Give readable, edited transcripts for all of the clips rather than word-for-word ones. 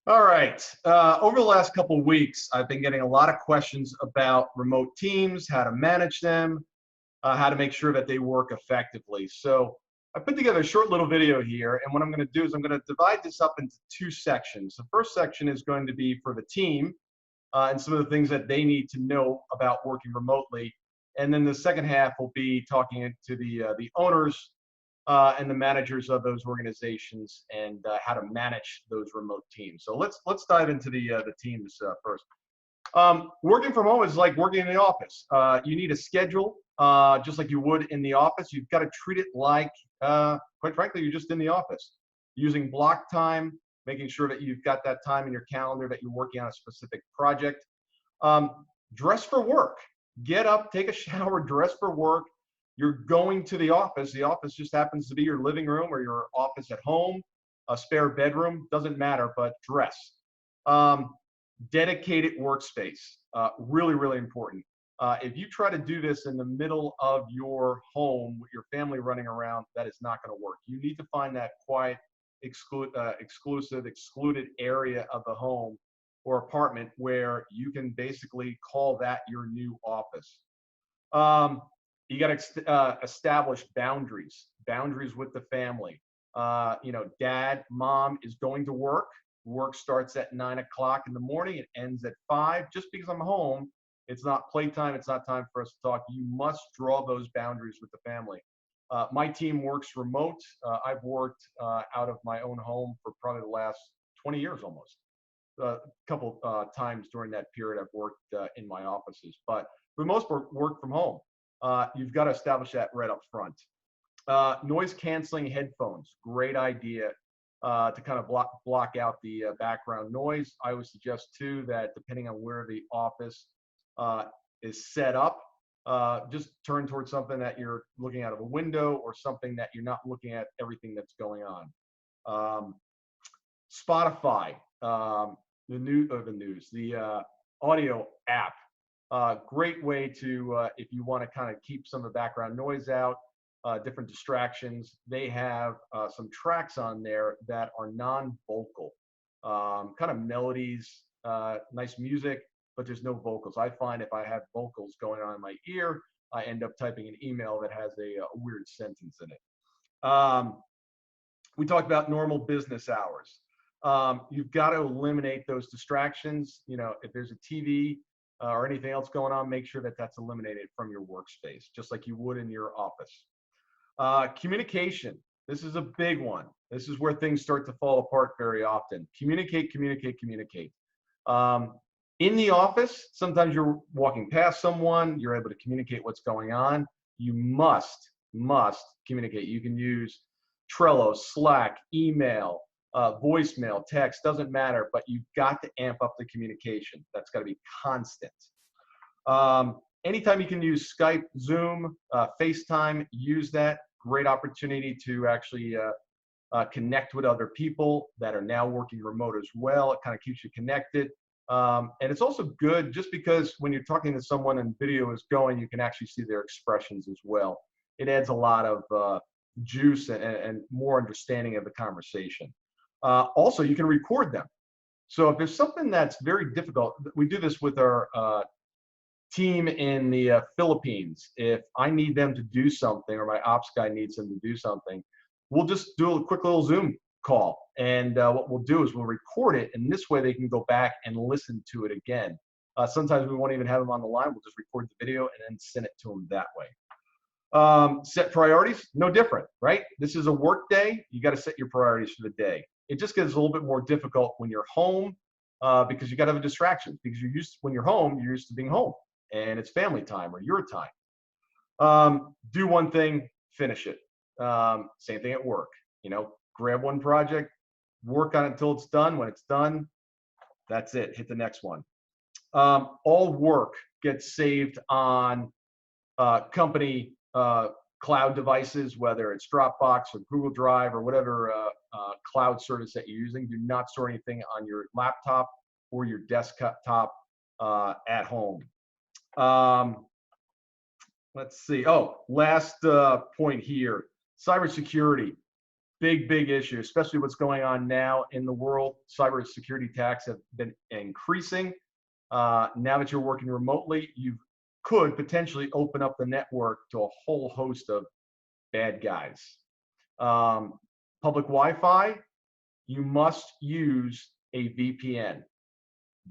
All right. Over the last couple of weeks, I've been getting a lot of questions about remote teams, how to manage them, how to make sure that they work effectively. So I put together a short little video here, and what I'm going to do is I'm going to divide this up into two sections. The first section is going to be for the team and some of the things that they need to know about working remotely, and then the second half will be talking to the owners and the managers of those organizations and how to manage those remote teams. So let's dive into the teams first. Working from home is like working in the office. You need a schedule, just like you would in the office. You've got to treat it like, quite frankly, you're just in the office. Using block time, making sure that you've got that time in your calendar that you're working on a specific project. Dress for work. Get up, take a shower, dress for work. You're going to the office. The office just happens to be your living room or your office at home, a spare bedroom, doesn't matter, but dress. Um, Dedicated workspace, really, really important. If you try to do this in the middle of your home with your family running around, that is not going to work. You need to find that quiet, excluded area of the home or apartment where you can basically call that your new office. Um, you got to establish boundaries with the family. Dad, mom is going to work. Work starts at 9 o'clock in the morning. It ends at 5. Just because I'm home, it's not playtime. It's not time for us to talk. You must draw those boundaries with the family. My team works remote. I've worked out of my own home for probably the last 20 years almost. A couple times during that period, I've worked in my offices, but for the most part, work from home. You've got to establish that right up front. Noise canceling headphones, great idea to kind of block out the background noise. I would suggest too that depending on where the office is set up, just turn towards something that you're looking out of a window or something that you're not looking at everything that's going on. Spotify, the audio app. Great way to, if you want to kind of keep some of the background noise out, different distractions. They have some tracks on there that are non-vocal, kind of melodies, nice music, but there's no vocals. I find if I have vocals going on in my ear, I end up typing an email that has a weird sentence in it. We talked about normal business hours. You've got to eliminate those distractions. If there's a TV or anything else going on, make sure that that's eliminated from your workspace, just like you would in your office. Communication. This is a big one. This is where things start to fall apart very often. Communicate, communicate, communicate. In the office, sometimes you're walking past someone, you're able to communicate what's going on. You must communicate. You can use Trello, Slack, email, voicemail, text, doesn't matter, but you've got to amp up the communication. That's got to be constant. Anytime you can use Skype, Zoom, FaceTime, use that. Great opportunity to actually connect with other people that are now working remote as well. It kind of keeps you connected. And it's also good just because when you're talking to someone and video is going, you can actually see their expressions as well. It adds a lot of juice and more understanding of the conversation. Also, you can record them. So if there's something that's very difficult, we do this with our team in the Philippines. If I need them to do something or my ops guy needs them to do something, we'll just do a quick little Zoom call. And what we'll do is we'll record it, and this way they can go back and listen to it again. Sometimes we won't even have them on the line. We'll just record the video and then send it to them that way. Set priorities, no different, right? This is a work day. You got to set your priorities for the day. It just gets a little bit more difficult when you're home because you got to have distractions. Because when you're home, you're used to being home, and it's family time or your time. Do one thing, finish it. Same thing at work. Grab one project, work on it until it's done. When it's done, that's it. Hit the next one. All work gets saved on company cloud devices, whether it's Dropbox or Google Drive or whatever cloud service that you're using. Do not store anything on your laptop or your desktop at home. Let's see. Oh, last point here. Cybersecurity. big issue, especially what's going on now in the world. Cybersecurity attacks have been increasing. Now that you're working remotely, you could potentially open up the network to a whole host of bad guys. Public Wi-Fi, you must use a VPN.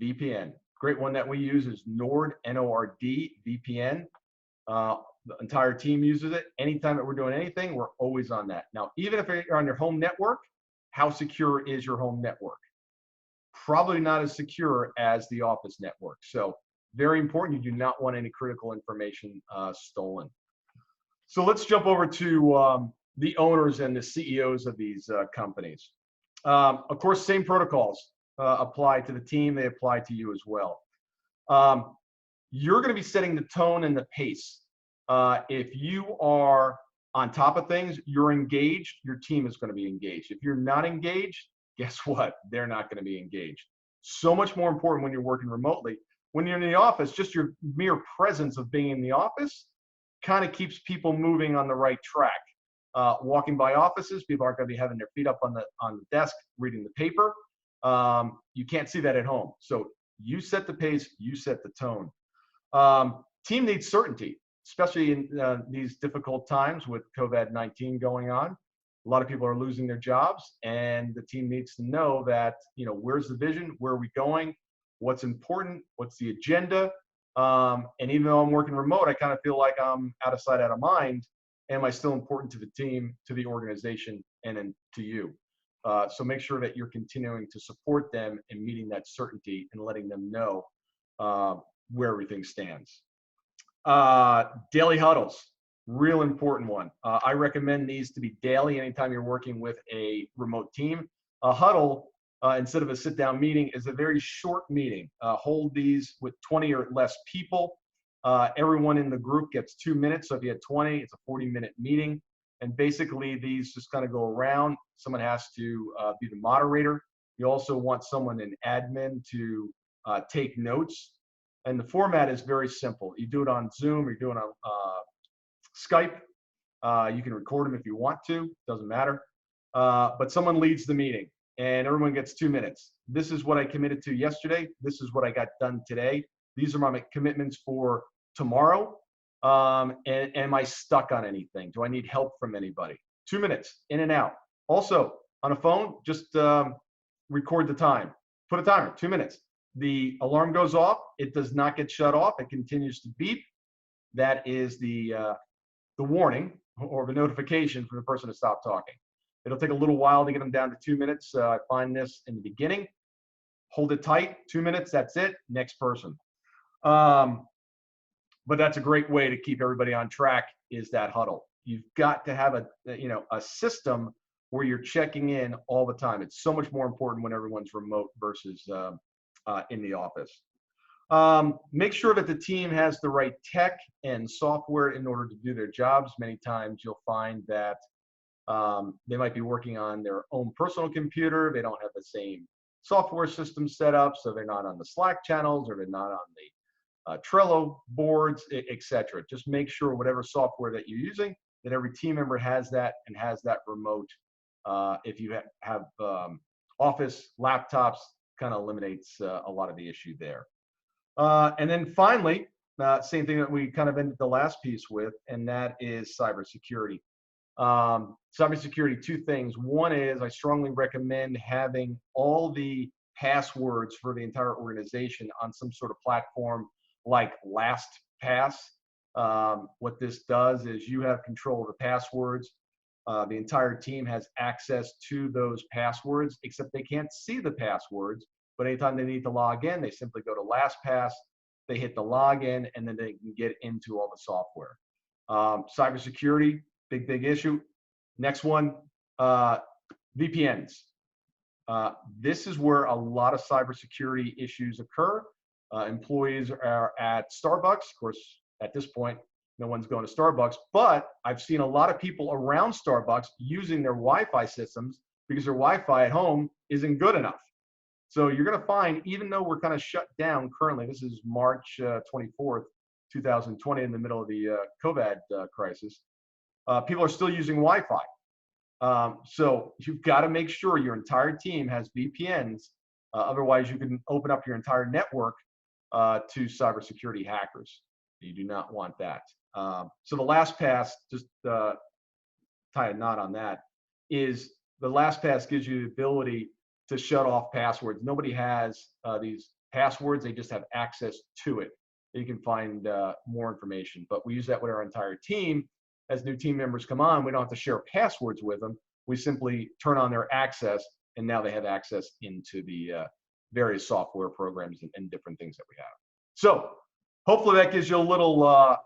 VPN. Great one that we use is Nord, N-O-R-D, VPN. The entire team uses it. Anytime that we're doing anything, we're always on that. Now, even if you're on your home network, how secure is your home network? Probably not as secure as the office network. So very important. You do not want any critical information stolen. So let's jump over to the owners and the CEOs of these companies. Of course, same protocols apply to the team. They apply to you as well. You're going to be setting the tone and the pace. If you are on top of things, you're engaged, your team is going to be engaged. If you're not engaged, guess what? They're not going to be engaged. So much more important when you're working remotely. When you're in the office, just your mere presence of being in the office kind of keeps people moving on the right track. Walking by offices, people aren't going to be having their feet up on the desk reading the paper. You can't see that at home. So you set the pace, you set the tone. Team needs certainty, especially in these difficult times with COVID-19 going on. A lot of people are losing their jobs, and the team needs to know that, you know, where's the vision, where are we going, what's important, what's the agenda. And even though I'm working remote, I kind of feel like I'm out of sight, out of mind. Am I still important to the team, to the organization, and then to you? So make sure that you're continuing to support them in meeting that certainty and letting them know where everything stands. Daily huddles, real important one. I recommend these to be daily anytime you're working with a remote team. A huddle, instead of a sit-down meeting, is a very short meeting. Hold these with 20 or less people. Everyone in the group gets 2 minutes. So if you had 20, it's a 40-minute meeting. And basically, these just kind of go around. Someone has to be the moderator. You also want someone in admin to take notes. And the format is very simple. You do it on Zoom, or you do it on Skype. You can record them if you want to, doesn't matter. But someone leads the meeting, and everyone gets 2 minutes. This is what I committed to yesterday. This is what I got done today. These are my commitments for tomorrow. And am I stuck on anything? Do I need help from anybody? 2 minutes, in and out. Also, on a phone, just record the time. Put a timer, 2 minutes. The alarm goes off. It does not get shut off. It continues to beep. That is the warning or the notification for the person to stop talking. It'll take a little while to get them down to 2 minutes. I find this in the beginning. Hold it tight, 2 minutes, that's it, next person. But that's a great way to keep everybody on track, is that huddle. You've got to have a system where you're checking in all the time. It's so much more important when everyone's remote versus in the office. Make sure that the team has the right tech and software in order to do their jobs. Many times you'll find that they might be working on their own personal computer. They don't have the same software system set up, so they're not on the Slack channels, or they're not on the Trello boards, etc. Just make sure whatever software that you're using, that every team member has that and has that remote. If you have office laptops, kind of eliminates a lot of the issue there. And then finally, same thing that we kind of ended the last piece with, and that is cybersecurity. Cybersecurity, two things. One is I strongly recommend having all the passwords for the entire organization on some sort of platform like LastPass. What this does is you have control of the passwords. The entire team has access to those passwords, except they can't see the passwords. But anytime they need to log in, they simply go to LastPass, they hit the login, and then they can get into all the software. Cybersecurity, big issue. Next one, VPNs. This is where a lot of cybersecurity issues occur. Employees are at Starbucks. Of course, at this point, no one's going to Starbucks, but I've seen a lot of people around Starbucks using their Wi-Fi systems because their Wi-Fi at home isn't good enough. So you're going to find, even though we're kind of shut down currently, this is March 24th, 2020, in the middle of the COVID crisis, people are still using Wi-Fi. So you've got to make sure your entire team has VPNs. Otherwise, you can open up your entire network to cybersecurity hackers. You do not want that. So the LastPass, just tie a knot on that, is the LastPass gives you the ability to shut off passwords. Nobody has these passwords. They just have access to it. You can find more information. But we use that with our entire team. As new team members come on, we don't have to share passwords with them. We simply turn on their access, and now they have access into the various software programs and different things that we have. So hopefully that gives you a little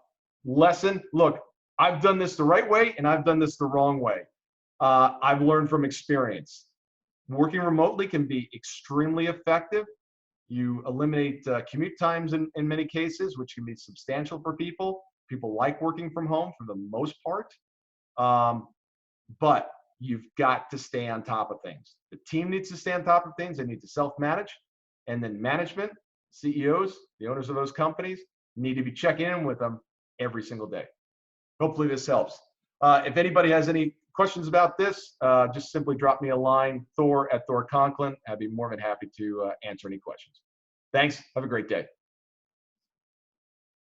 lesson. Look, I've done this the right way, and I've done this the wrong way. I've learned from experience. Working remotely can be extremely effective. You eliminate commute times in many cases, which can be substantial for people. People like working from home for the most part. But you've got to stay on top of things. The team needs to stay on top of things. They need to self-manage. And then management, CEOs, the owners of those companies, need to be checking in with them every single day. Hopefully this helps. If anybody has any questions about this, just simply drop me a line, Thor at Thor Conklin. I'd be more than happy to answer any questions. Thanks. Have a great day.